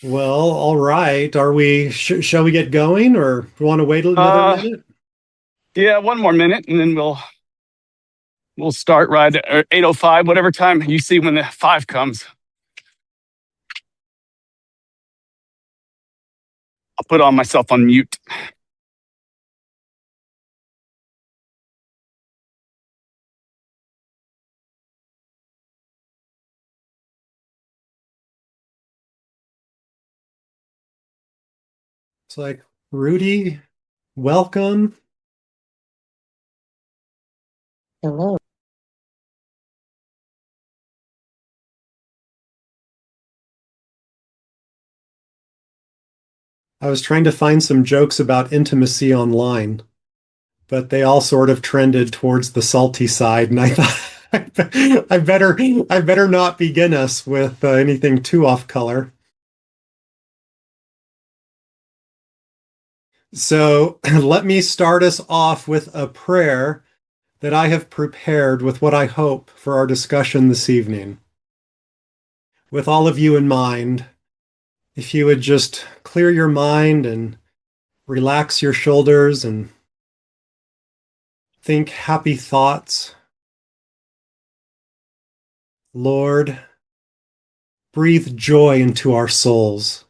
Well, all right. Are we, shall we get going or do you want to wait another Uh, minute? yeah, one more minute, and then we'll start right at 8:05, whatever time you see when the five comes. I'll put on myself on mute. It's like, Rudy, welcome. Hello. I was trying to find some jokes about intimacy online, but they all sort of trended towards the salty side, and I thought I better not begin us with anything too off color. So let me start us off with a prayer that I have prepared with what I hope for our discussion this evening. With all of you in mind, if you would just clear your mind and relax your shoulders and think happy thoughts. Lord, breathe joy into our souls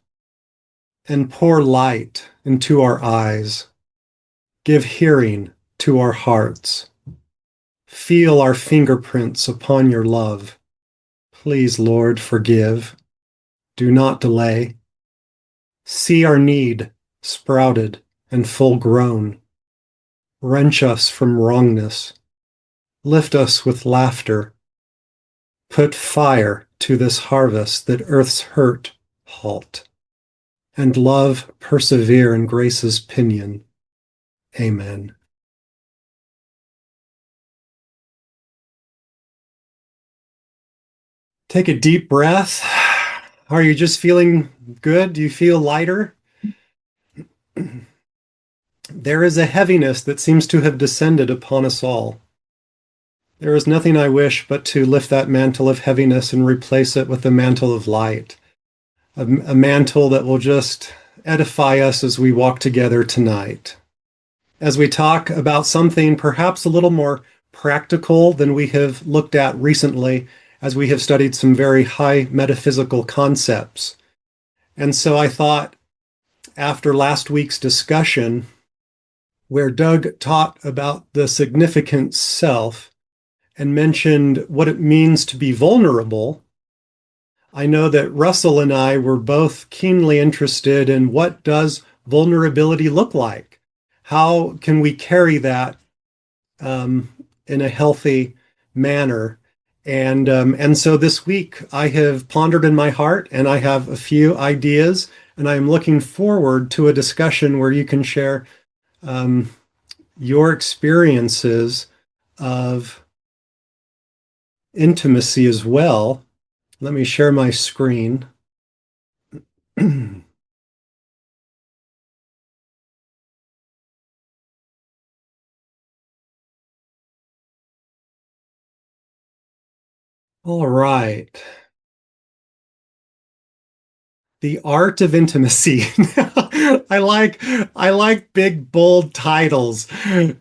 and pour light into our eyes. Give hearing to our hearts. Feel our fingerprints upon your love. Please, Lord, forgive. Do not delay. See our need sprouted and full grown. Wrench us from wrongness. Lift us with laughter. Put fire to this harvest that earth's hurt halt, and love persevere in grace's pinion. Amen. Take a deep breath. Are you just feeling good? Do you feel lighter? There is a heaviness that seems to have descended upon us all. There is nothing I wish but to lift that mantle of heaviness and replace it with the mantle of light, a mantle that will just edify us as we walk together tonight. As we talk about something perhaps a little more practical than we have looked at recently, as we have studied some very high metaphysical concepts. And so I thought, after last week's discussion, where Doug taught about the significant self and mentioned what it means to be vulnerable, I know that Russell and I were both keenly interested in what does vulnerability look like? How can we carry that in a healthy manner? And so this week I have pondered in my heart, and I have a few ideas, and I am looking forward to a discussion where you can share um, your experiences of intimacy as well. Let me share my screen. All right. The art of intimacy. I like big bold titles.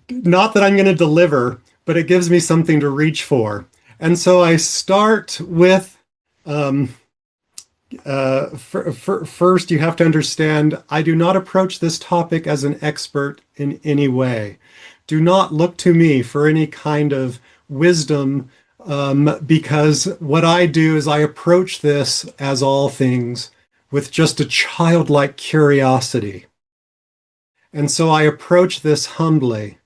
Not that I'm going to deliver, but it gives me something to reach for. And so I start with um, first, you have to understand I do not approach this topic as an expert in any way. Do not look to me for any kind of wisdom, because what I do is I approach this, as all things, with just a childlike curiosity. And so I approach this humbly,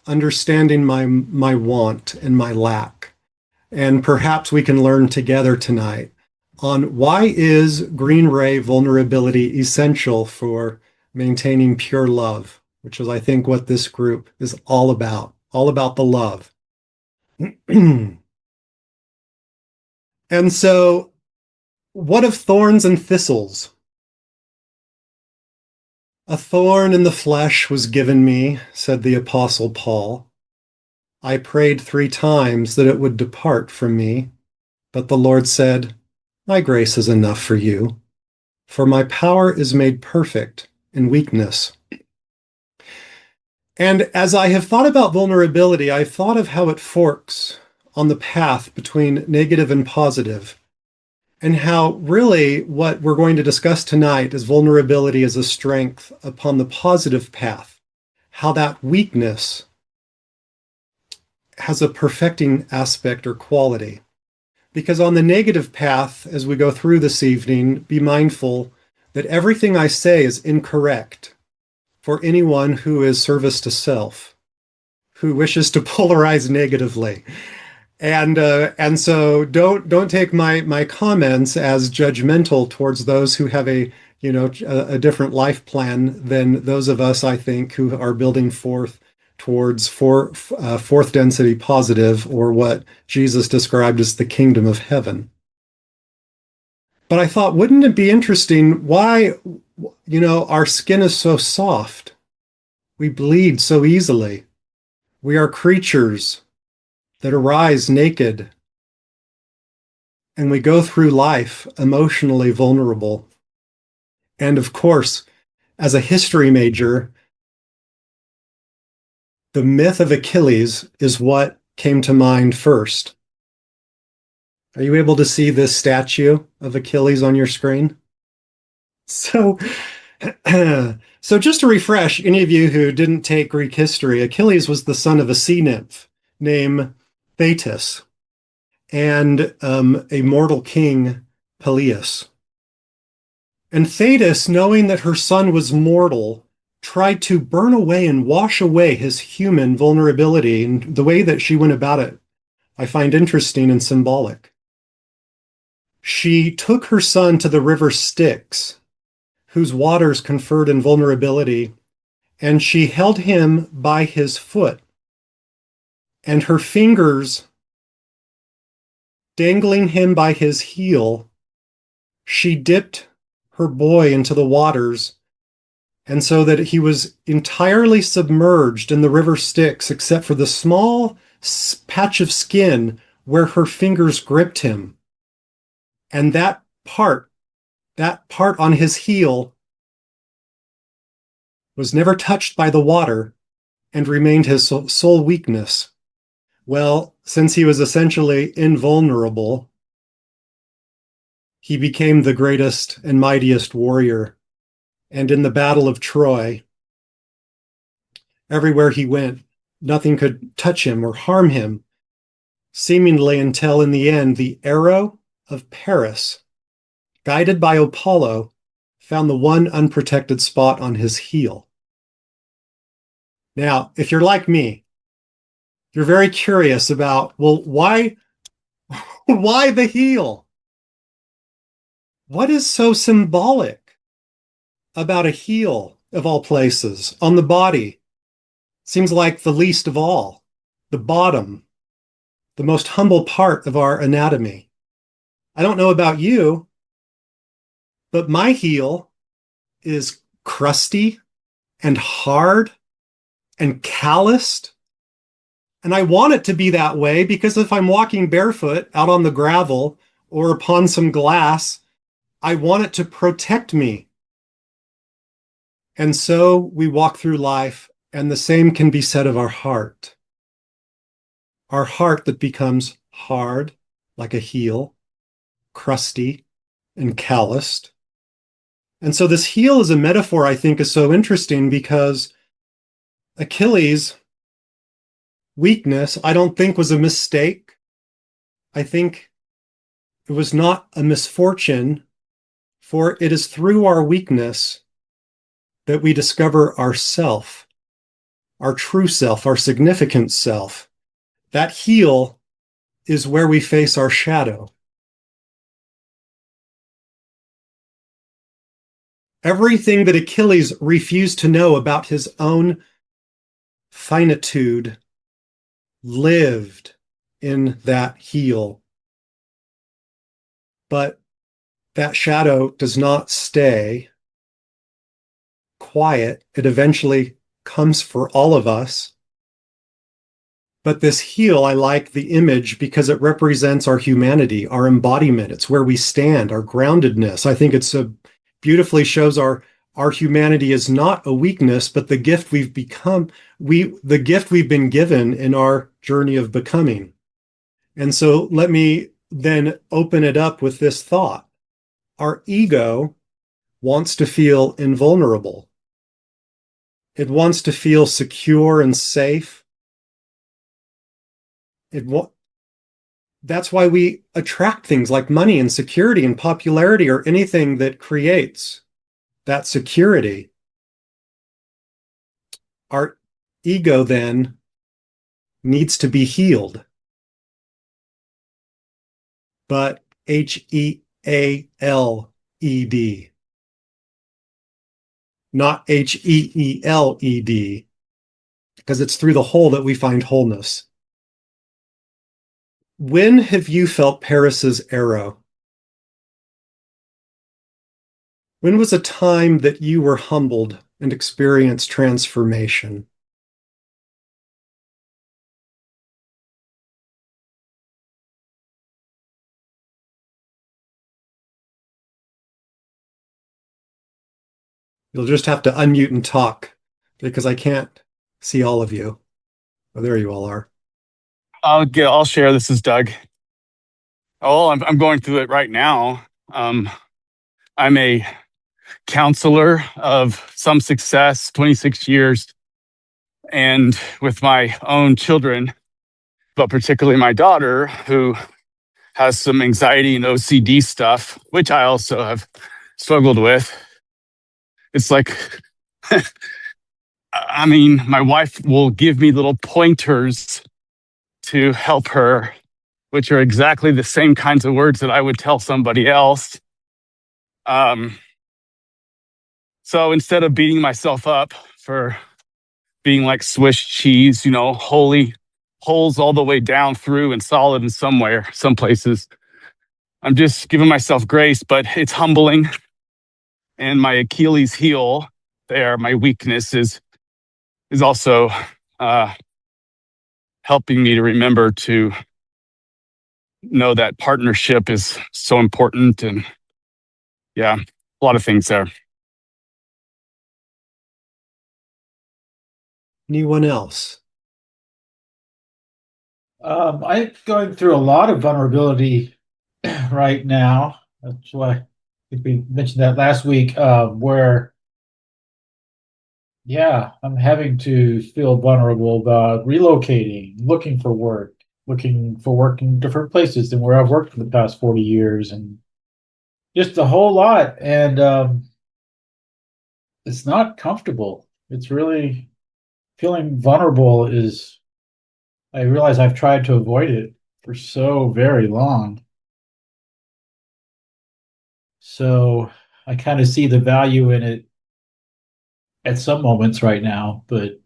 understanding my want and my lack. And perhaps we can learn together tonight on why is green ray vulnerability essential for maintaining pure love, which is, I think, what this group is all about the love. And so, what of thorns and thistles? A thorn in the flesh was given me, said the Apostle Paul. I prayed 3 times that it would depart from me, but the Lord said, my grace is enough for you, For my power is made perfect in weakness. And as I have thought about vulnerability, I've thought of how it forks on the path between negative and positive, and how really what we're going to discuss tonight is vulnerability as a strength upon the positive path, how that weakness has a perfecting aspect or quality. Because on the negative path, as we go through this evening, be mindful that everything I say is incorrect for anyone who is service to self, who wishes to polarize negatively. And so don't take my comments as judgmental towards those who have a different life plan than those of us, I think, who are building forth towards fourth density positive, or what Jesus described as the kingdom of heaven. But I thought, wouldn't it be interesting why, our skin is so soft? We bleed so easily. We are creatures that arise naked, and we go through life emotionally vulnerable. And of course, as a history major, the myth of Achilles is what came to mind first. Are you able to see this statue of Achilles on your screen? So, so just to refresh any of you who didn't take Greek history, Achilles was the son of a sea nymph named Thetis and a mortal king, Peleus. And Thetis, knowing that her son was mortal, tried to burn away and wash away his human vulnerability. And the way that she went about it, I find interesting and symbolic. She took her son to the river Styx, whose waters conferred invulnerability, and she held him by his foot, and her fingers dangling him by his heel, she dipped her boy into the waters, and so that he was entirely submerged in the river Styx, except for the small patch of skin where her fingers gripped him. And that part on his heel was never touched by the water and remained his sole weakness. Well, since he was essentially invulnerable, he became the greatest and mightiest warrior. And in the Battle of Troy, everywhere he went, nothing could touch him or harm him, seemingly until in the end, the arrow of Paris, guided by Apollo, found the one unprotected spot on his heel. Now, if you're like me, you're very curious about, well, why the heel? What is so symbolic about a heel, of all places, on the body? Seems like the least of all, the bottom, the most humble part of our anatomy. I don't know about you, but my heel is crusty and hard and calloused. And I want it to be that way because if I'm walking barefoot out on the gravel or upon some glass, I want it to protect me. And so we walk through life, and the same can be said of our heart. Our heart that becomes hard, like a heel, crusty and calloused. And so this heel as a metaphor, I think, is so interesting because Achilles' weakness, I don't think, was a mistake. I think it was not a misfortune, for it is through our weakness that we discover ourself, our true self, our significant self. That heel is where we face our shadow. Everything that Achilles refused to know about his own finitude lived in that heel. But that shadow does not stay quiet. It eventually comes for all of us. But this heel, I like the image because it represents our humanity, our embodiment. It's where we stand, our groundedness. I think it's beautifully shows our humanity is not a weakness, but the gift we've become, the gift we've been given in our journey of becoming. And so let me then open it up with this thought. Our ego wants to feel invulnerable. It wants to feel secure and safe. That's why we attract things like money and security and popularity or anything that creates that security. Our ego then needs to be healed. But Healed, not Heeled, because it's through the hole that we find wholeness. When have you felt Paris's arrow? When was a time that you were humbled and experienced transformation? You'll just have to unmute and talk because I can't see all of you. Oh, there you all are. I'll share. This is Doug. Oh, I'm going through it right now. I'm a counselor of some success, 26 years, and with my own children, but particularly my daughter, who has some anxiety and OCD stuff, which I also have struggled with. It's like, I mean, my wife will give me little pointers to help her, which are exactly the same kinds of words that I would tell somebody else. So instead of beating myself up for being like Swiss cheese, holy holes all the way down through and solid in somewhere, some places, I'm just giving myself grace, but it's humbling. And my Achilles heel there, my weakness is also helping me to remember to know that partnership is so important. And yeah, a lot of things there. Anyone else? I'm going through a lot of vulnerability right now. That's why I think we mentioned that last week, where, yeah, I'm having to feel vulnerable about relocating, looking for work in different places than where I've worked for the past 40 years, and just a whole lot. And it's not comfortable. It's really feeling vulnerable is, I realize I've tried to avoid it for so very long. So I kind of see the value in it at some moments right now, but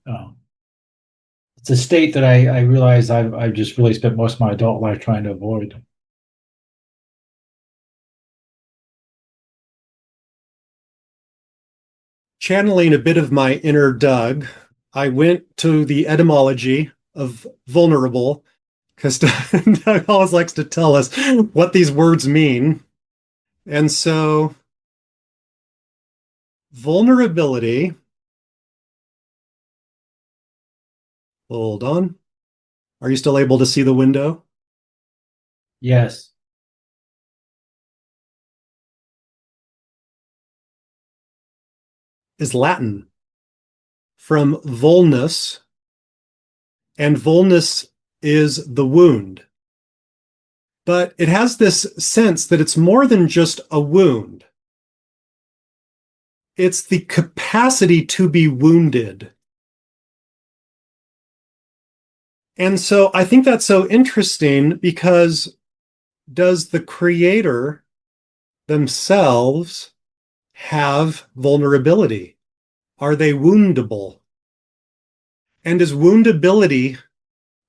it's a state that I realize I've just really spent most of my adult life trying to avoid. Channeling a bit of my inner Doug, I went to the etymology of vulnerable because Doug always likes to tell us what these words mean. And so, vulnerability, hold on. Are you still able to see the window? Yes. Is Latin from vulnus, and vulnus is the wound. But it has this sense that it's more than just a wound. It's the capacity to be wounded. And so I think that's so interesting because does the creator themselves have vulnerability? Are they woundable? And is woundability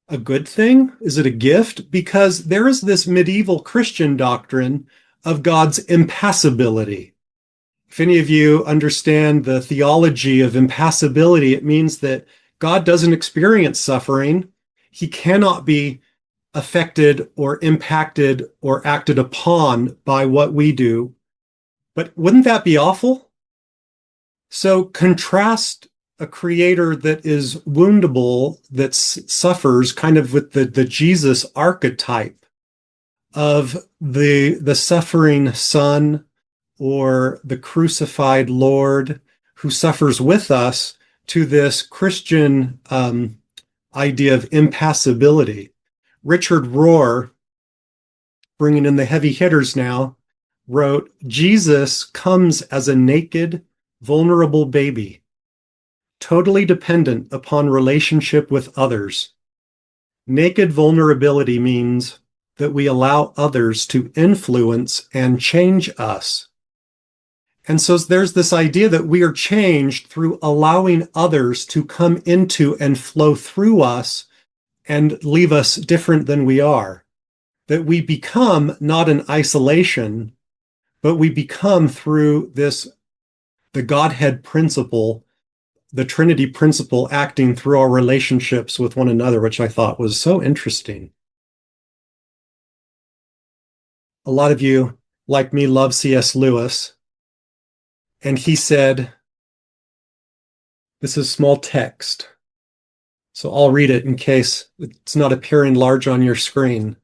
a good thing? Is it a gift? Because there is this medieval Christian doctrine of God's impassibility. If any of you understand the theology of impassibility, it means that God doesn't experience suffering. He cannot be affected or impacted or acted upon by what we do. But wouldn't that be awful? So contrast a creator that is woundable, that suffers, kind of with the Jesus archetype of the suffering son or the crucified Lord who suffers with us, to this Christian idea of impassibility. Richard Rohr, bringing in the heavy hitters now, wrote, Jesus comes as a naked, vulnerable baby, totally dependent upon relationship with others. Naked vulnerability means that we allow others to influence and change us. And so there's this idea that we are changed through allowing others to come into and flow through us and leave us different than we are. That we become not in isolation, but we become through this, the Godhead principle, the Trinity principle acting through our relationships with one another, which I thought was so interesting. A lot of you, like me, love C.S. Lewis. And he said, this is small text, so I'll read it in case it's not appearing large on your screen.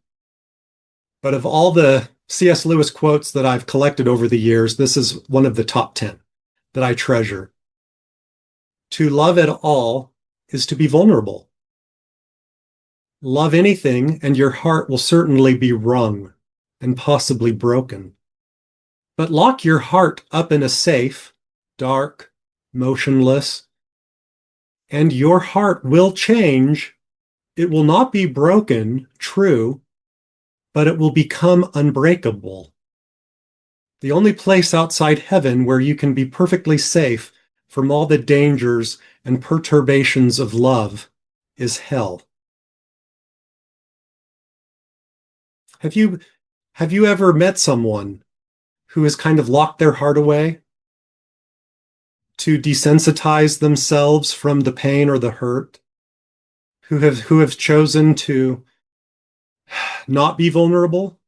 But of all the C.S. Lewis quotes that I've collected over the years, this is one of the top 10 that I treasure. To love at all is to be vulnerable. Love anything, and your heart will certainly be wrung and possibly broken. But lock your heart up in a safe, dark, motionless, and your heart will change. It will not be broken, true, but it will become unbreakable. The only place outside heaven where you can be perfectly safe from all the dangers and perturbations of love is hell. Have you ever met someone who has kind of locked their heart away to desensitize themselves from the pain or the hurt, who have chosen to not be vulnerable?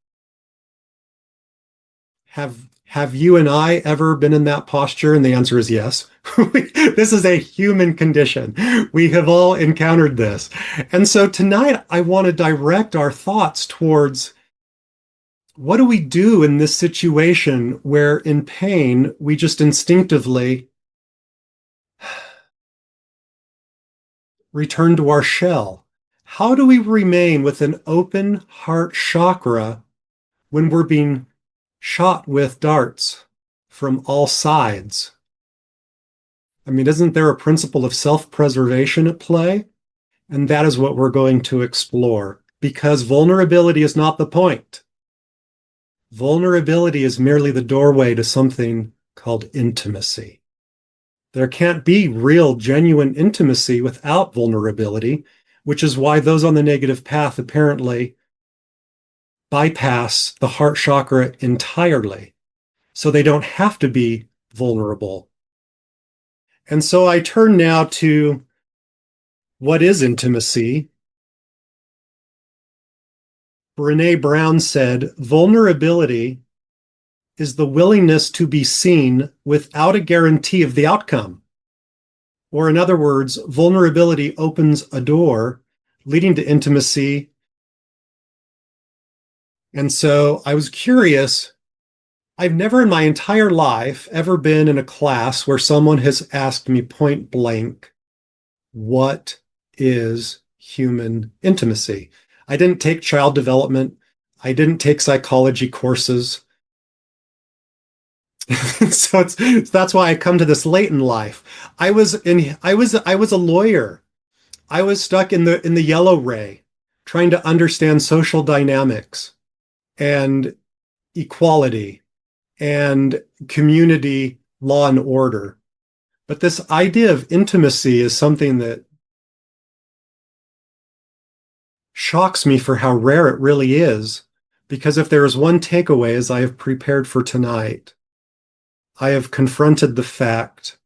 Have you and I ever been in that posture? And the answer is yes. This is a human condition. We have all encountered this. And so tonight I want to direct our thoughts towards, what do we do in this situation where in pain we just instinctively return to our shell? How do we remain with an open heart chakra when we're being shot with darts from all sides? I mean, isn't there a principle of self-preservation at play? And that is what we're going to explore, because vulnerability is not the point. Vulnerability is merely the doorway to something called intimacy. There can't be real, genuine intimacy without vulnerability, which is why those on the negative path apparently bypass the heart chakra entirely, so they don't have to be vulnerable. And so I turn now to what is intimacy. Brené Brown said, vulnerability is the willingness to be seen without a guarantee of the outcome. Or in other words, vulnerability opens a door leading to intimacy. And so I was curious. I've never in my entire life ever been in a class where someone has asked me point blank, what is human intimacy? I didn't take child development. I didn't take psychology courses. So that's why I come to this late in life. I was a lawyer. I was stuck in the yellow ray, trying to understand social dynamics and equality and community law and order. But this idea of intimacy is something that shocks me for how rare it really is. Because if there is one takeaway as I have prepared for tonight, I have confronted the fact,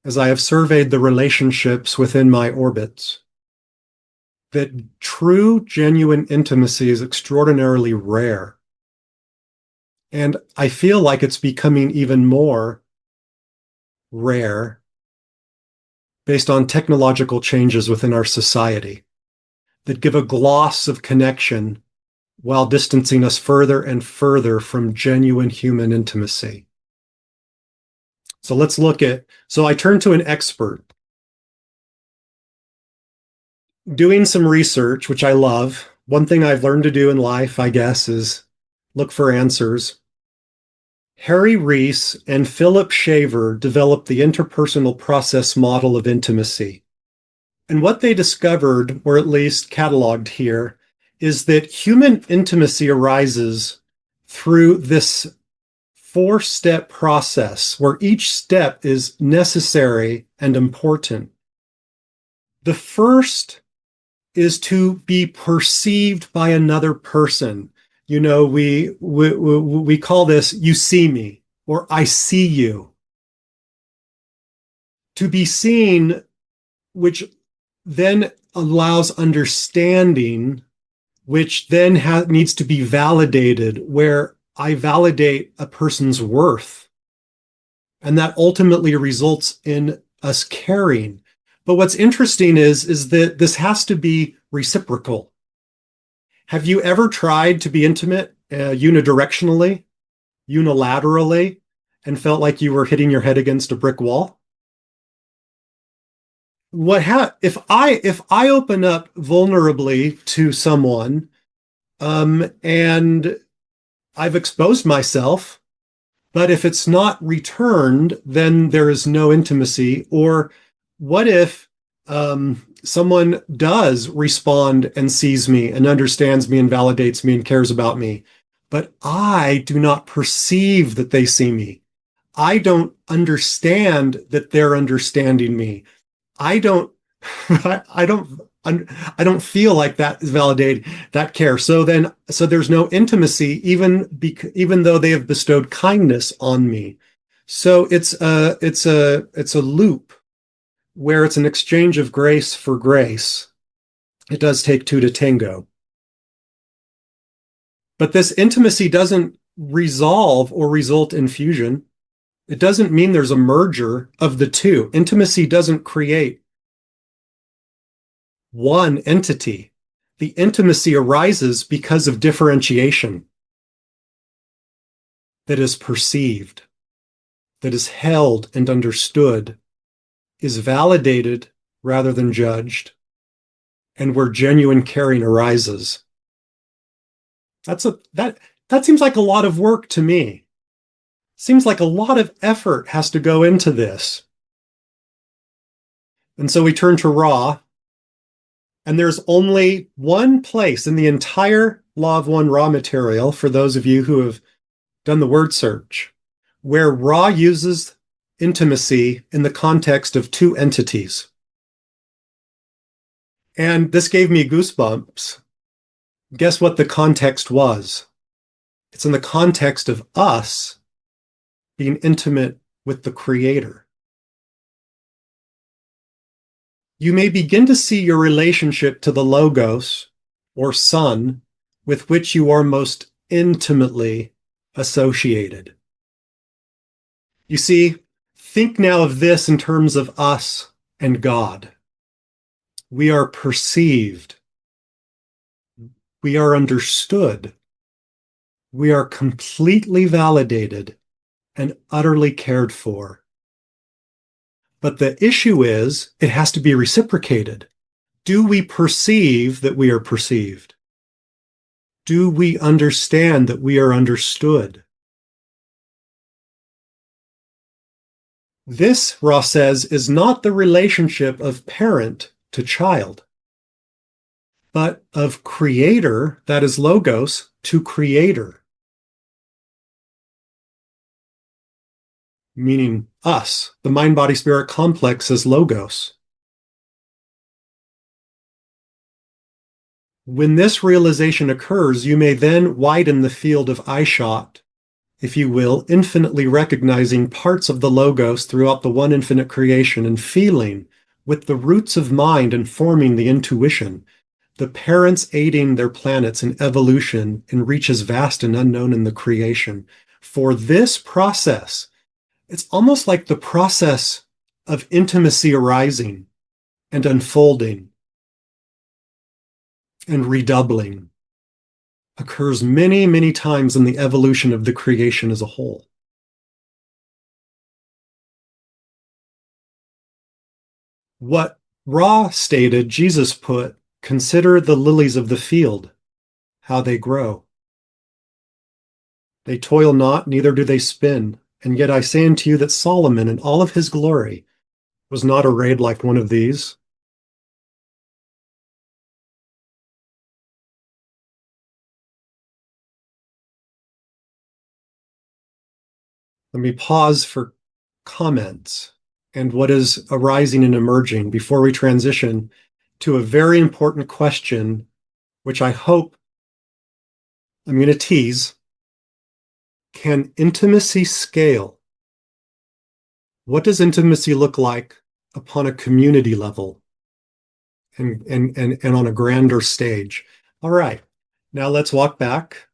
as I have surveyed the relationships within my orbits, that true, genuine intimacy is extraordinarily rare. And I feel like it's becoming even more rare based on technological changes within our society that give a gloss of connection while distancing us further and further from genuine human intimacy. So let's look at, so I turned to an expert. Doing some research, which I love. One thing I've learned to do in life, I guess, is look for answers. Reis and Shaver developed the interpersonal process model of intimacy. And what they discovered, or at least cataloged here, is that human intimacy arises through this four-step process where each step is necessary and important. The first is to be perceived by another person. You know, we call this "you see me" or "I see you." To be seen, which then allows understanding, which then needs to be validated, where I validate a person's worth. And that ultimately results in us caring. But what's interesting is that this has to be reciprocal. Have you ever tried to be intimate unidirectionally, unilaterally, and felt like you were hitting your head against a brick wall? If I open up vulnerably to someone, and I've exposed myself, but if it's not returned, then there is no intimacy. Or what if someone does respond and sees me and understands me and validates me and cares about me, but I do not perceive that they see me. I don't understand that they're understanding me. I don't, I don't feel like that is validated, that care. So there's no intimacy, even though they have bestowed kindness on me. So it's a loop where it's an exchange of grace for grace. It does take two to tango. But this intimacy doesn't resolve or result in fusion. It doesn't mean there's a merger of the two. Intimacy doesn't create one entity. The intimacy arises because of differentiation that is perceived, that is held and understood, is validated rather than judged, and where genuine caring arises. That seems like a lot of work to me. Seems like a lot of effort has to go into this. And so we turn to Rohr, and there's only one place in the entire Law of One Rohr material, for those of you who have done the word search, where Rohr uses intimacy in the context of two entities. And this gave me goosebumps. Guess what the context was? It's in the context of us being intimate with the Creator. You may begin to see your relationship to the Logos, or Son, with which you are most intimately associated. You see, think now of this in terms of us and God. We are perceived. We are understood. We are completely validated and utterly cared for. But the issue is, it has to be reciprocated. Do we perceive that we are perceived? Do we understand that we are understood? This, Ross says, is not the relationship of parent to child, but of creator, that is Logos, to creator. Meaning us, the mind-body-spirit complex as Logos. When this realization occurs, you may then widen the field of eyeshot, if you will, infinitely recognizing parts of the Logos throughout the one infinite creation and feeling with the roots of mind and forming the intuition the parents aiding their planets in evolution in reaches vast and unknown in the creation. For this process, it's almost like the process of intimacy arising and unfolding and redoubling occurs many, many times in the evolution of the creation as a whole. What Ra stated, Jesus put, consider the lilies of the field, how they grow. They toil not, neither do they spin. And yet I say unto you that Solomon in all of his glory was not arrayed like one of these. Let me pause for comments and what is arising and emerging before we transition to a very important question, which I hope I'm going to tease. Can intimacy scale? What does intimacy look like upon a community level and on a grander stage? All right, now let's walk back.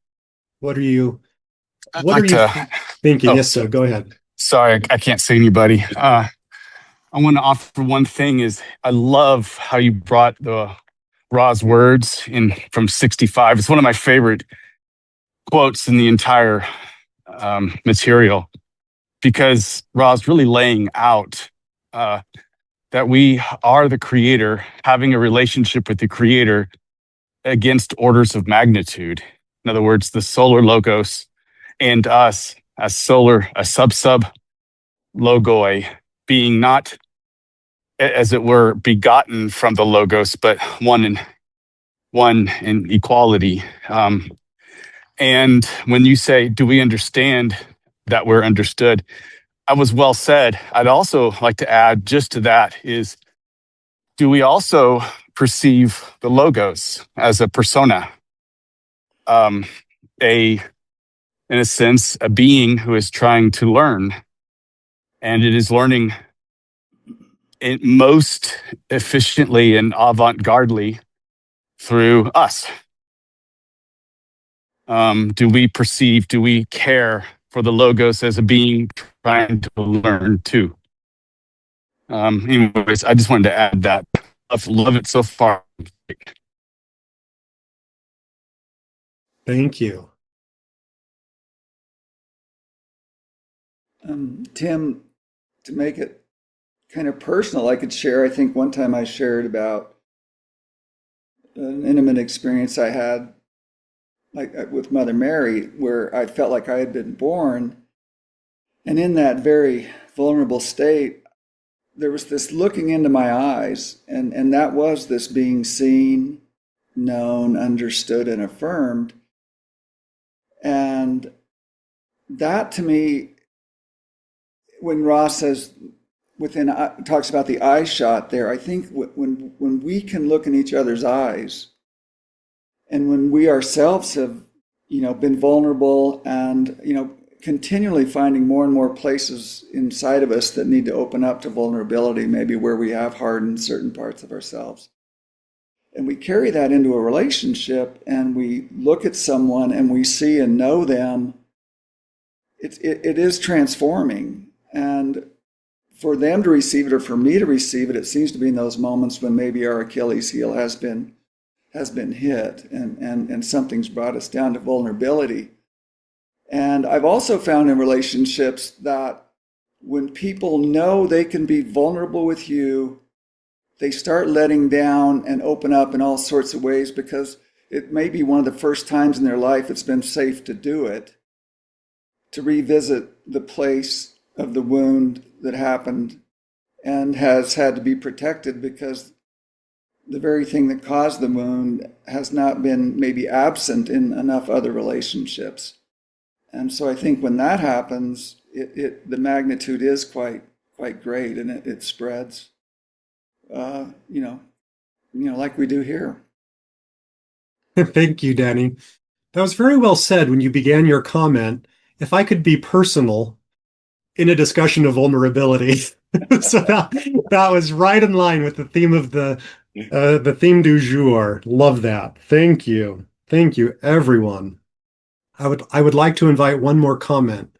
What are you I'd What are like you to. thinking? Oh, Yes, so go ahead. sorry, I can't see anybody. I want to offer one thing is I love how you brought the Ra's words in from 65. It's one of my favorite quotes in the entire material because Ra's really laying out uh, that we are the creator, having a relationship with the creator against orders of magnitude. In other words, the solar logos and us as solar, a sub logoi, being not, as it were, begotten from the logos, but one in equality. And when you say, do we understand that we're understood? I was well said. I'd also like to add just to that is, do we also perceive the logos as a persona? A, in a sense, a being who is trying to learn, and it is learning it most efficiently and avant-gardely through us. Do we care for the logos as a being trying to learn too? Anyways, I just wanted to add that. Love it so far. Thank you. Tim, to make it kind of personal, I could share. I think one time I shared about an intimate experience I had, like with Mother Mary, where I felt like I had been born, and in that very vulnerable state, there was this looking into my eyes, and that was this being seen, known, understood, and affirmed, and that to me, when Ross says within talks about the eye shot there, I think when we can look in each other's eyes, and when we ourselves have been vulnerable and continually finding more and more places inside of us that need to open up to vulnerability, maybe where we have hardened certain parts of ourselves, and we carry that into a relationship, and we look at someone and we see and know them, it is transforming. And for them to receive it, or for me to receive it, it seems to be in those moments when maybe our Achilles heel has been hit, and something's brought us down to vulnerability. And I've also found in relationships that when people know they can be vulnerable with you, they start letting down and open up in all sorts of ways, because it may be one of the first times in their life it's been safe to do it, to revisit the place of the wound that happened and has had to be protected, because the very thing that caused the wound has not been maybe absent in enough other relationships. And so I think when that happens, the magnitude is quite great, and it spreads, like we do here. Thank you, Danny. That was very well said when you began your comment. If I could be personal in a discussion of vulnerability. So that was right in line with the theme of the The theme du jour. Love that. Thank you. Thank you, everyone. I would like to invite one more comment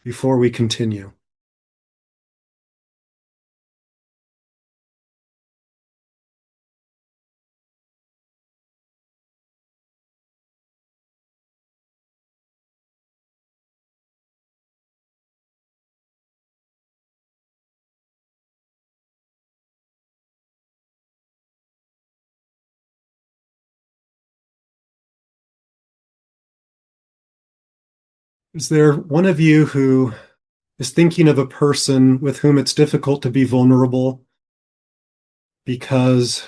before we continue. Is there one of you who is thinking of a person with whom it's difficult to be vulnerable because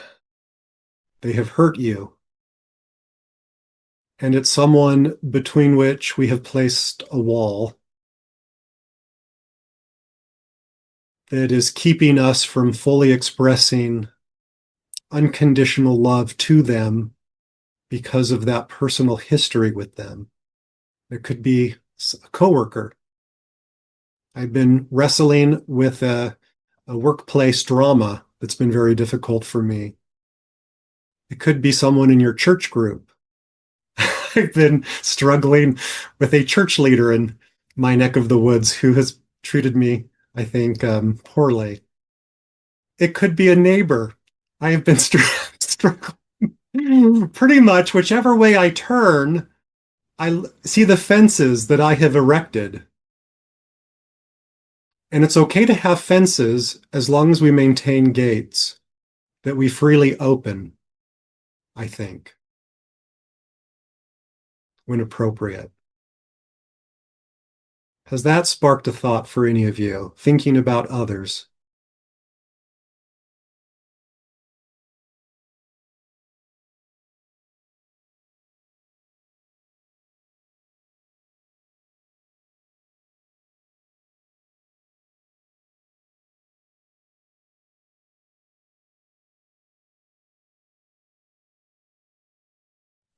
they have hurt you? And it's someone between which we have placed a wall that is keeping us from fully expressing unconditional love to them because of that personal history with them. There could be a coworker. I've been wrestling with a workplace drama that's been very difficult for me. It could be someone in your church group. I've been struggling with a church leader in my neck of the woods who has treated me, I think, poorly. It could be a neighbor. I have been struggling. Pretty much whichever way I turn, I see the fences that I have erected. And it's okay to have fences as long as we maintain gates that we freely open, I think, when appropriate. Has that sparked a thought for any of you, thinking about others?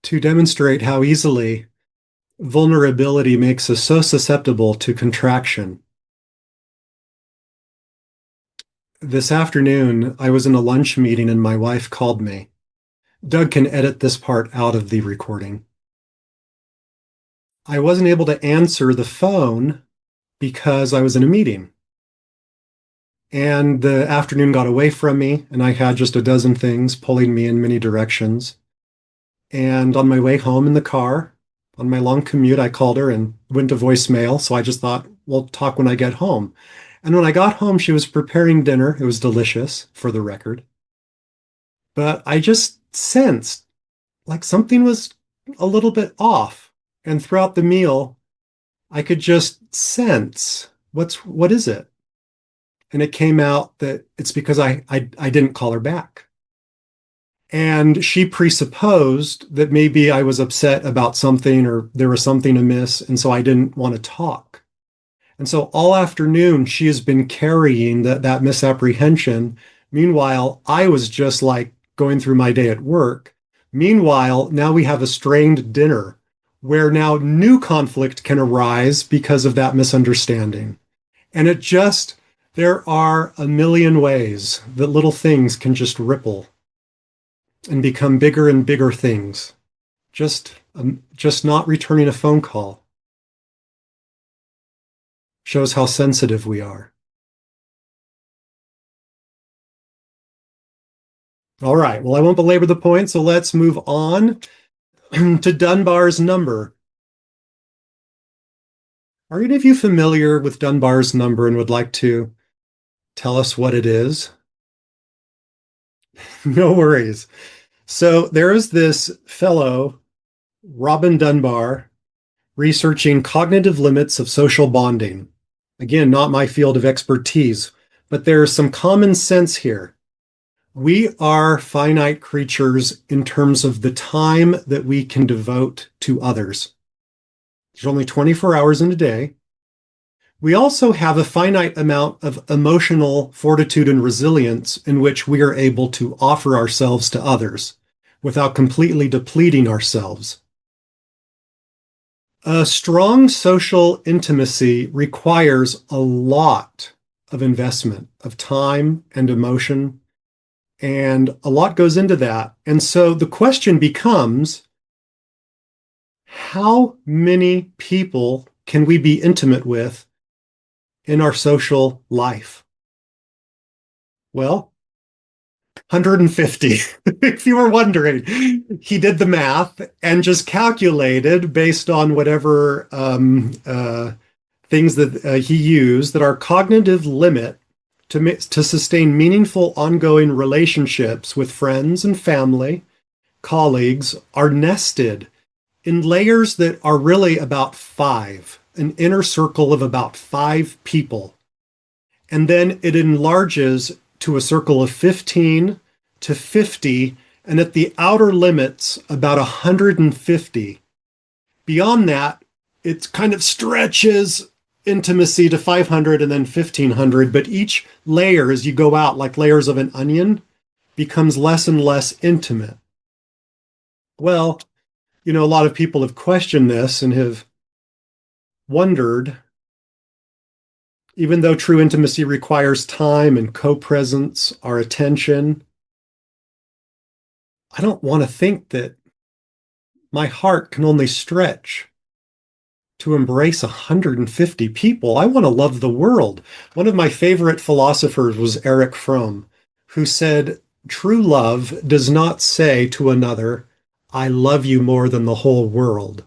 To demonstrate how easily vulnerability makes us so susceptible to contraction. This afternoon, I was in a lunch meeting and my wife called me. Doug can edit this part out of the recording. I wasn't able to answer the phone because I was in a meeting. And the afternoon got away from me, and I had just a dozen things pulling me in many directions. And on my way home in the car, on my long commute, I called her and went to voicemail. So I just thought, we'll talk when I get home. And when I got home, she was preparing dinner. It was delicious, for the record. But I just sensed like something was a little bit off. And throughout the meal, I could just sense what is it? And it came out that it's because I didn't call her back. And she presupposed that maybe I was upset about something or there was something amiss, and so I didn't want to talk. And so all afternoon, she has been carrying that misapprehension. Meanwhile, I was just like going through my day at work. Meanwhile, now we have a strained dinner where now new conflict can arise because of that misunderstanding. And there are a million ways that little things can just ripple and become bigger and bigger things. Just not returning a phone call shows how sensitive we are. All right, well, I won't belabor the point, so let's move on to Dunbar's number. Are any of you familiar with Dunbar's number and would like to tell us what it is? No worries. So there is this fellow, Robin Dunbar, researching cognitive limits of social bonding. Again, not my field of expertise, but there's some common sense here. We are finite creatures in terms of the time that we can devote to others. There's only 24 hours in a day. We also have a finite amount of emotional fortitude and resilience in which we are able to offer ourselves to others without completely depleting ourselves. A strong social intimacy requires a lot of investment of time and emotion And a lot goes into that. And so the question becomes, how many people can we be intimate with in our social life? Well, 150. If you were wondering, he did the math and just calculated based on whatever things that he used that our cognitive limit to sustain meaningful ongoing relationships with friends and family, colleagues, are nested in layers that are really about five, an inner circle of about five people. And then it enlarges to a circle of 15 to 50, and at the outer limits, about 150. Beyond that, it kind of stretches intimacy to 500 and then 1500, but each layer, as you go out, like layers of an onion, becomes less and less intimate. Well, a lot of people have questioned this and have wondered, even though true intimacy requires time and co-presence, our attention, I don't want to think that my heart can only stretch to embrace 150 people. I want to love the world. One of my favorite philosophers was Erich Fromm, who said, true love does not say to another, I love you more than the whole world.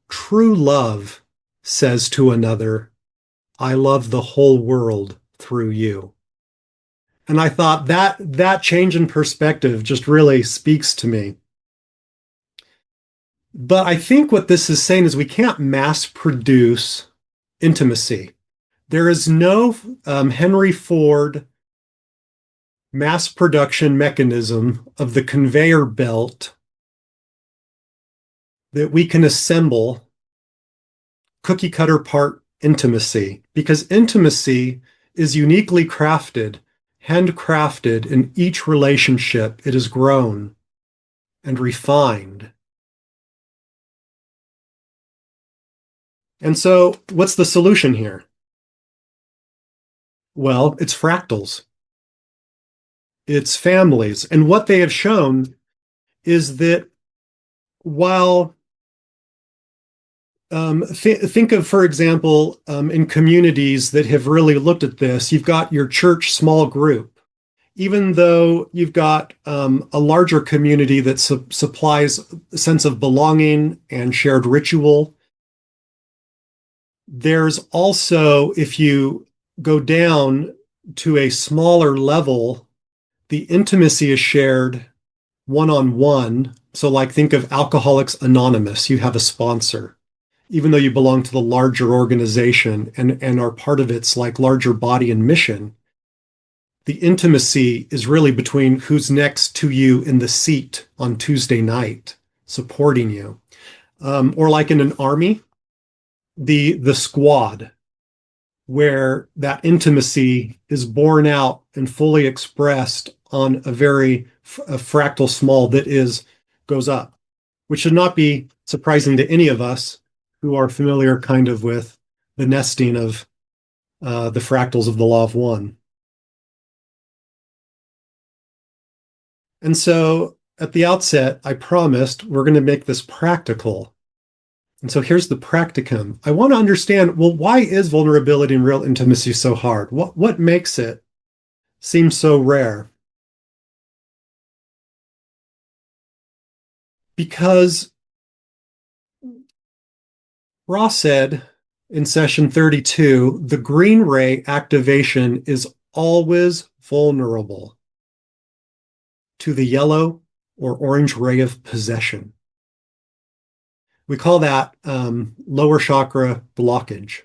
True love says to another, I love the whole world through you. And I thought that change in perspective just really speaks to me. But I think what this is saying is we can't mass produce intimacy. There is no Henry Ford mass production mechanism of the conveyor belt that we can assemble cookie cutter part intimacy, because intimacy is uniquely crafted, handcrafted in each relationship. It is grown and refined. And so what's the solution here? Well, it's fractals. It's families. And what they have shown is that while think of, for example, in communities that have really looked at this, you've got your church small group. Even though you've got a larger community that supplies a sense of belonging and shared ritual, there's also, if you go down to a smaller level, the intimacy is shared one-on-one. So like think of Alcoholics Anonymous, you have a sponsor. Even though you belong to the larger organization and are part of its like larger body and mission, the intimacy is really between who's next to you in the seat on Tuesday night, supporting you. Or like in an army, the squad, where that intimacy is borne out and fully expressed on a very fractal small that goes up, which should not be surprising to any of us who are familiar kind of with the nesting of the fractals of the law of one. And so at the outset, I promised we're going to make this practical. And so here's the practicum. I want to understand, well, why is vulnerability and real intimacy so hard? What makes it seem so rare? Because Ross said in session 32, the green ray activation is always vulnerable to the yellow or orange ray of possession. We call that lower chakra blockage.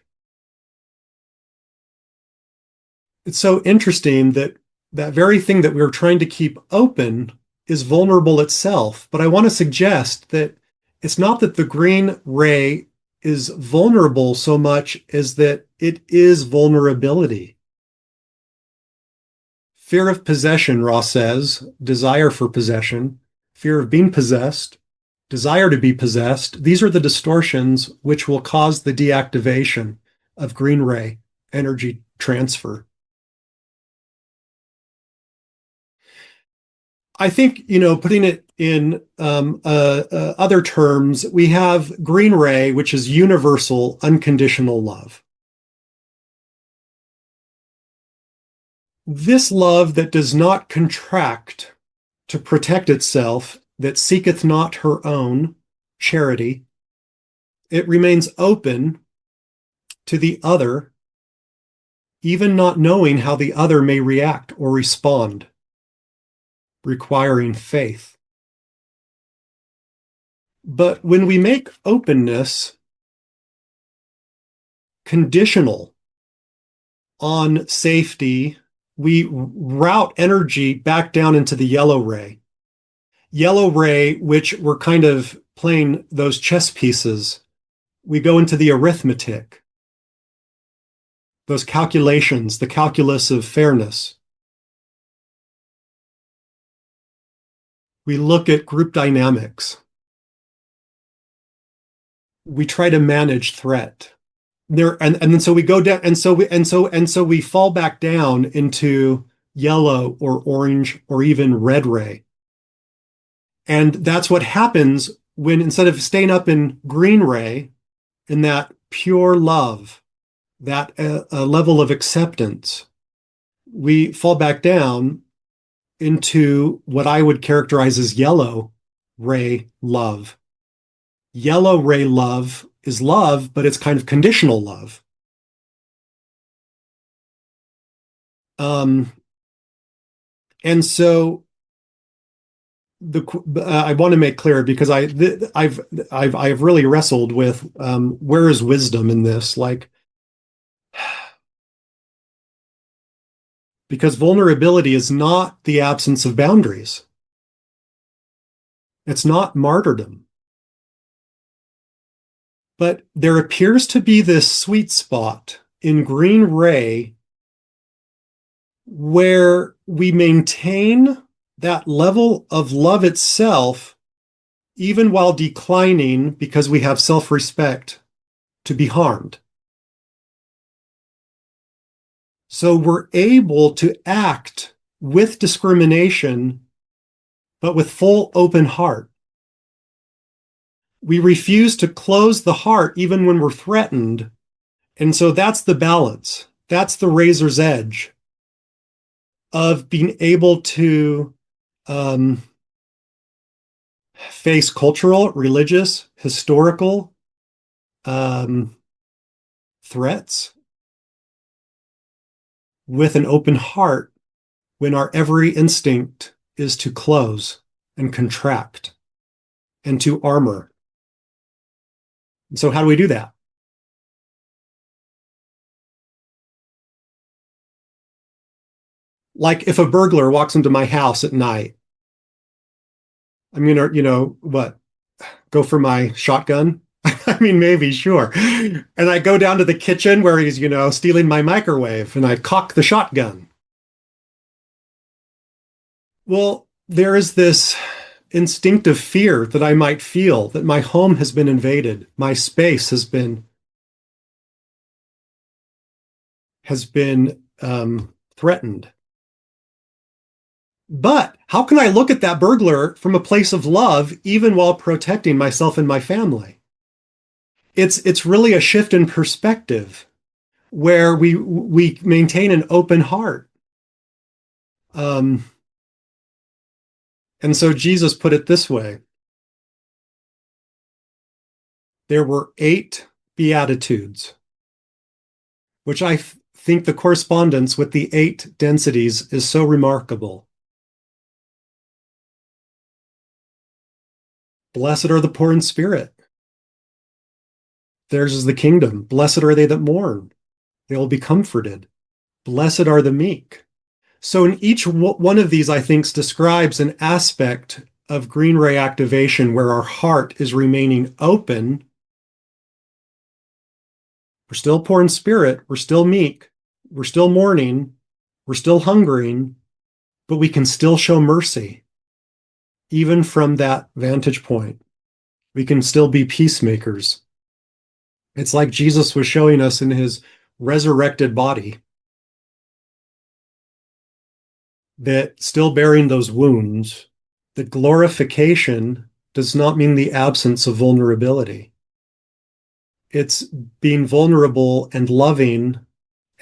It's so interesting that that very thing that we're trying to keep open is vulnerable itself. But I want to suggest that it's not that the green ray is vulnerable so much as that it is vulnerability. Fear of possession, Ross says, desire for possession, fear of being possessed, desire to be possessed. These are the distortions which will cause the deactivation of green ray energy transfer. I think, putting it in other terms, we have green ray, which is universal, unconditional love. This love that does not contract to protect itself, that seeketh not her own, charity, it remains open to the other, even not knowing how the other may react or respond, requiring faith. But when we make openness conditional on safety, we route energy back down into the yellow ray. Yellow ray, which we're kind of playing those chess pieces, we go into the arithmetic, those calculations, the calculus of fairness. We look at group dynamics. We try to manage threat. And then so we go down, and so we fall back down into yellow or orange or even red ray. And that's what happens when, instead of staying up in green ray, in that pure love, that level of acceptance, we fall back down into what I would characterize as yellow ray love. Yellow ray love is love, but it's kind of conditional love. And so I want to make clear, because I've really wrestled with where is wisdom in this, because vulnerability is not the absence of boundaries. It's not martyrdom. But there appears to be this sweet spot in green ray where we maintain that level of love itself, even while declining, because we have self-respect, to be harmed. So we're able to act with discrimination, but with full open heart. We refuse to close the heart even when we're threatened. And so that's the balance. That's the razor's edge of being able to face cultural, religious, historical threats with an open heart, when our every instinct is to close and contract and to armor. So how do we do that? Like if a burglar walks into my house at night, I'm gonna, what, go for my shotgun? I mean, maybe, sure. And I go down to the kitchen where he's, stealing my microwave, and I cock the shotgun. Well, there is this instinctive fear that I might feel that my home has been invaded, my space has been threatened. But how can I look at that burglar from a place of love, even while protecting myself and my family? It's really a shift in perspective, where we maintain an open heart. And so Jesus put it this way: there were 8 beatitudes, which I think the correspondence with the 8 densities is so remarkable. Blessed are the poor in spirit. Theirs is the kingdom. Blessed are they that mourn. They will be comforted. Blessed are the meek. So in each one of these, I think, describes an aspect of green ray activation where our heart is remaining open. We're still poor in spirit. We're still meek. We're still mourning. We're still hungering, but we can still show mercy. Even from that vantage point, we can still be peacemakers. It's like Jesus was showing us in his resurrected body. that still bearing those wounds, that glorification does not mean the absence of vulnerability. It's being vulnerable and loving,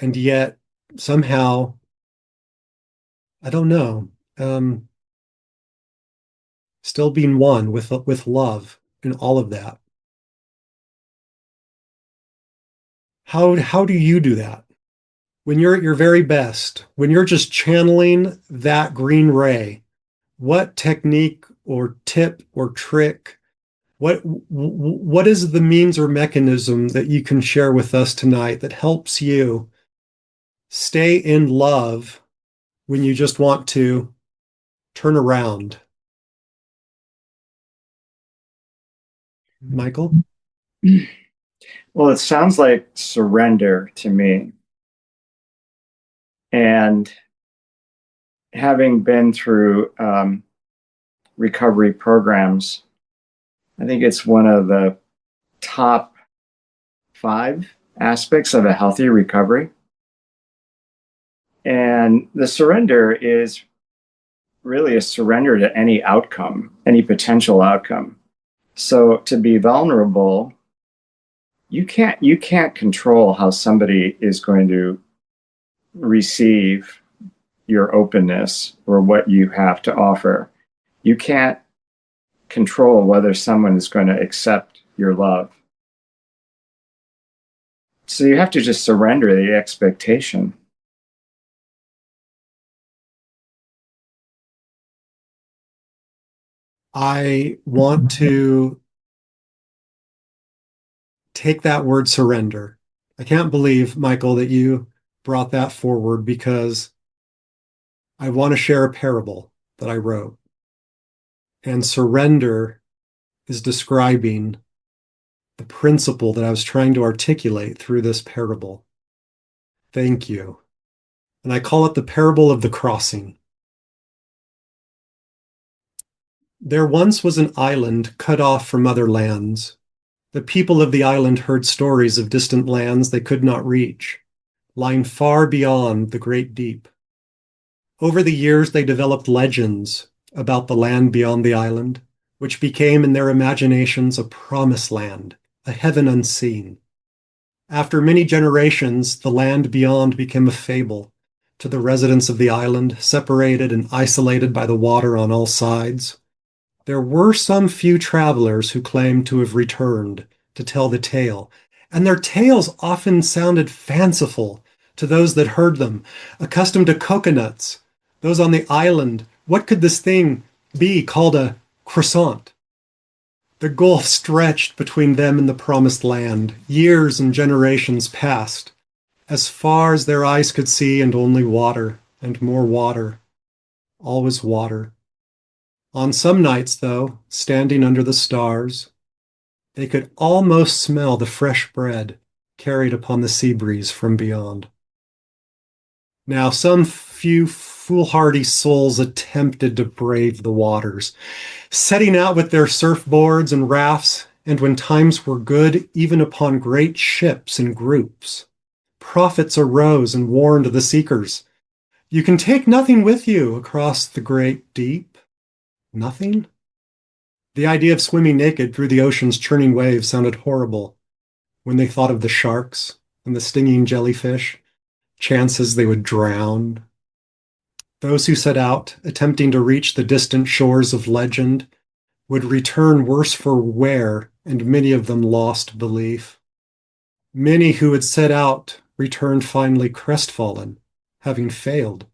and yet somehow, I don't know, still being one with love in all of that. How do you do that? When you're at your very best, when you're just channeling that green ray, what technique or tip or trick, what is the means or mechanism that you can share with us tonight that helps you stay in love when you just want to turn around? Michael? Well, it sounds like surrender to me. And having been through recovery programs, I think it's one of the top 5 aspects of a healthy recovery. And the surrender is really a surrender to any outcome, any potential outcome. So to be vulnerable, you can't control how somebody is going to receive your openness or what you have to offer. You can't control whether someone is going to accept your love. So you have to just surrender the expectation. I want to take that word surrender. I can't believe, Michael, that you brought that forward, because I want to share a parable that I wrote. And surrender is describing the principle that I was trying to articulate through this parable. Thank you. And I call it the parable of the crossing. There once was an island cut off from other lands. The people of the island heard stories of distant lands they could not reach, lying far beyond the great deep. Over the years, they developed legends about the land beyond the island, which became in their imaginations a promised land, a heaven unseen. After many generations, the land beyond became a fable to the residents of the island, separated and isolated by the water on all sides. There were some few travelers who claimed to have returned to tell the tale, and their tales often sounded fanciful to those that heard them, accustomed to coconuts. Those on the island, what could this thing be called a croissant? The gulf stretched between them and the promised land. Years and generations passed, as far as their eyes could see, and only water and more water. Always water. On some nights, though, standing under the stars, they could almost smell the fresh bread carried upon the sea breeze from beyond. Now, some few foolhardy souls attempted to brave the waters, setting out with their surfboards and rafts, and when times were good, even upon great ships in groups. Prophets arose and warned the seekers, "You can take nothing with you across the great deep." Nothing? The idea of swimming naked through the ocean's churning waves sounded horrible when they thought of the sharks and the stinging jellyfish, chances they would drown. Those who set out, attempting to reach the distant shores of legend, would return worse for wear, and many of them lost belief. Many who had set out returned finally crestfallen, having failed.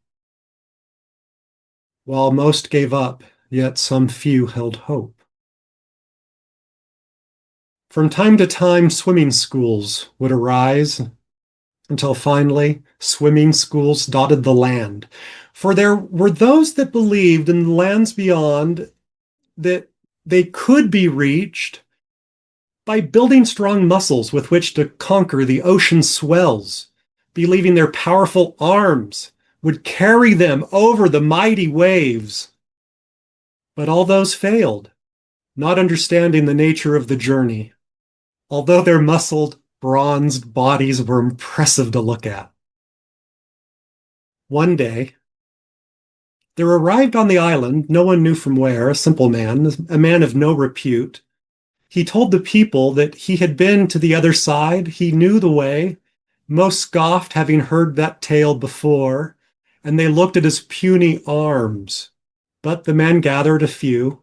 While most gave up, yet some few held hope. From time to time, swimming schools would arise, until finally swimming schools dotted the land. For there were those that believed in the lands beyond, that they could be reached by building strong muscles with which to conquer the ocean swells, believing their powerful arms would carry them over the mighty waves. But all those failed, not understanding the nature of the journey, although their muscled, bronzed bodies were impressive to look at. One day, There arrived on the island, no one knew from where, a simple man, a man of no repute. He told the people that he had been to the other side, he knew the way. Most scoffed, having heard that tale before, and they looked at his puny arms. But the man gathered a few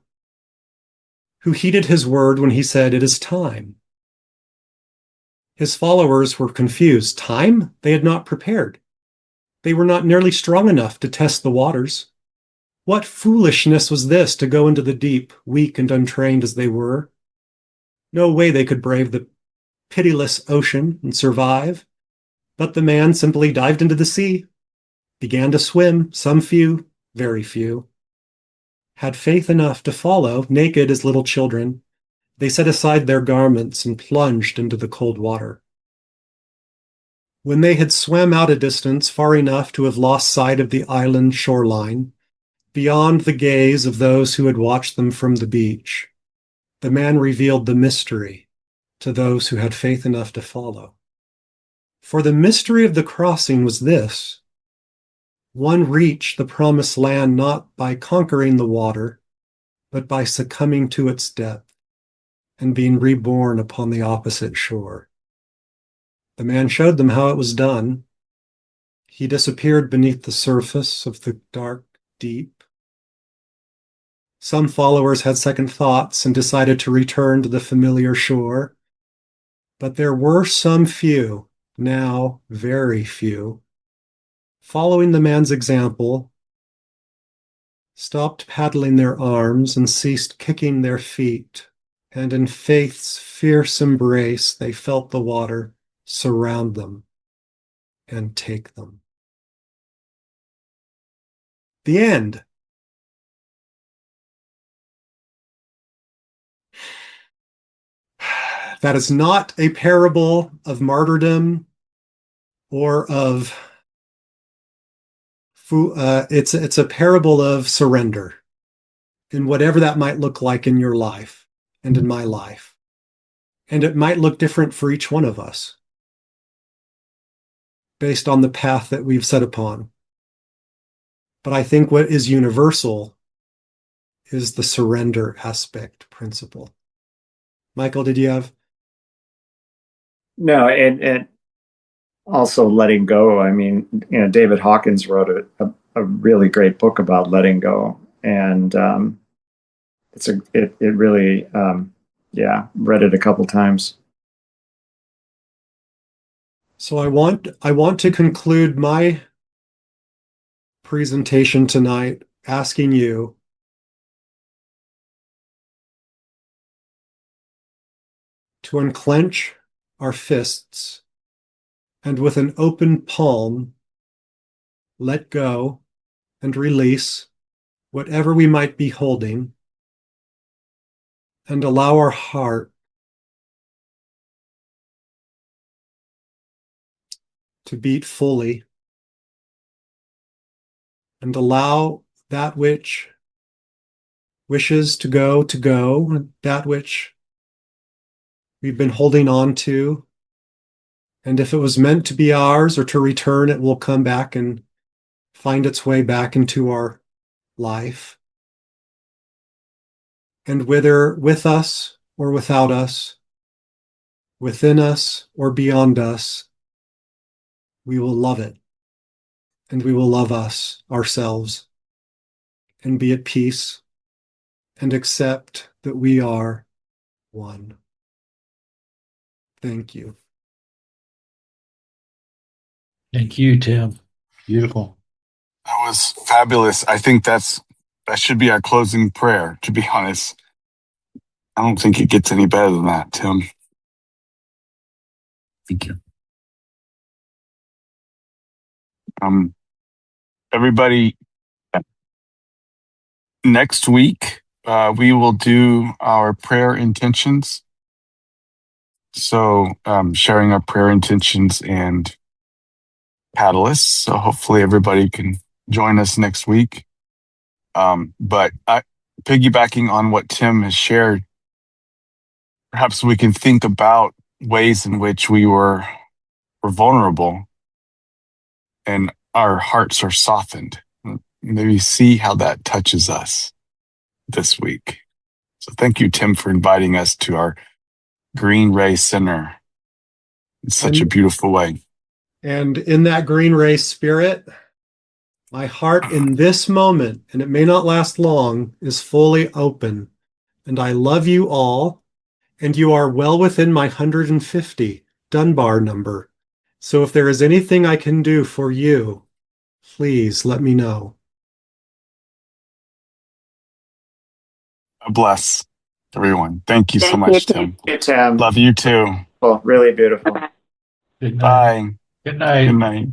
who heeded his word when he said, "It is time." His followers were confused. Time? They had not prepared. They were not nearly strong enough to test the waters. What foolishness was this to go into the deep, weak and untrained as they were? No way they could brave the pitiless ocean and survive. But the man simply dived into the sea, began to swim, some few, very few. Had faith enough to follow, naked as little children. They set aside their garments and plunged into the cold water. When they had swam out a distance far enough to have lost sight of the island shoreline, beyond the gaze of those who had watched them from the beach, the man revealed the mystery to those who had faith enough to follow. For the mystery of the crossing was this: one reached the promised land not by conquering the water, but by succumbing to its depth and being reborn upon the opposite shore. The man showed them how it was done. He disappeared beneath the surface of the dark deep. Some followers had second thoughts and decided to return to the familiar shore. But there were some few, now very few, following the man's example, stopped paddling their arms and ceased kicking their feet, and in faith's fierce embrace they felt the water surround them and take them. The end. That is not a parable of martyrdom or of it's a parable of surrender, in whatever that might look like in your life and in my life. And it might look different for each one of us based on the path that we've set upon. But I think what is universal is the surrender aspect principle. Michael, did you have? No, and also letting go. I mean, David Hawkins wrote a really great book about letting go, and it really read it a couple times. So I want to conclude my presentation tonight asking you to unclench our fists and with an open palm let go and release whatever we might be holding, and allow our heart to beat fully, and allow that which wishes to go, and that which we've been holding on to. And if it was meant to be ours or to return, it will come back and find its way back into our life. And whether with us or without us, within us or beyond us, we will love it. And we will love us, ourselves, and be at peace and accept that we are one. Thank you. Thank you, Tim. Beautiful. That was fabulous. I think that should be our closing prayer, to be honest. I don't think it gets any better than that, Tim. Thank you. Everybody, next week, we will do our prayer intentions. So sharing our prayer intentions and catalysts. So hopefully everybody can join us next week. But piggybacking on what Tim has shared, perhaps we can think about ways in which we were vulnerable and our hearts are softened. maybe see how that touches us this week. So thank you, Tim, for inviting us to our Green Ray Center in such a beautiful way. And in that Green Ray spirit, my heart in this moment, and it may not last long, is fully open. And I love you all, and you are well within my 150 Dunbar number. So if there is anything I can do for you, please let me know. God bless everyone. Thank you so much, Tim. Hey, Tim. Love you too. Well, really beautiful. Good night. Bye. Good night. Good night.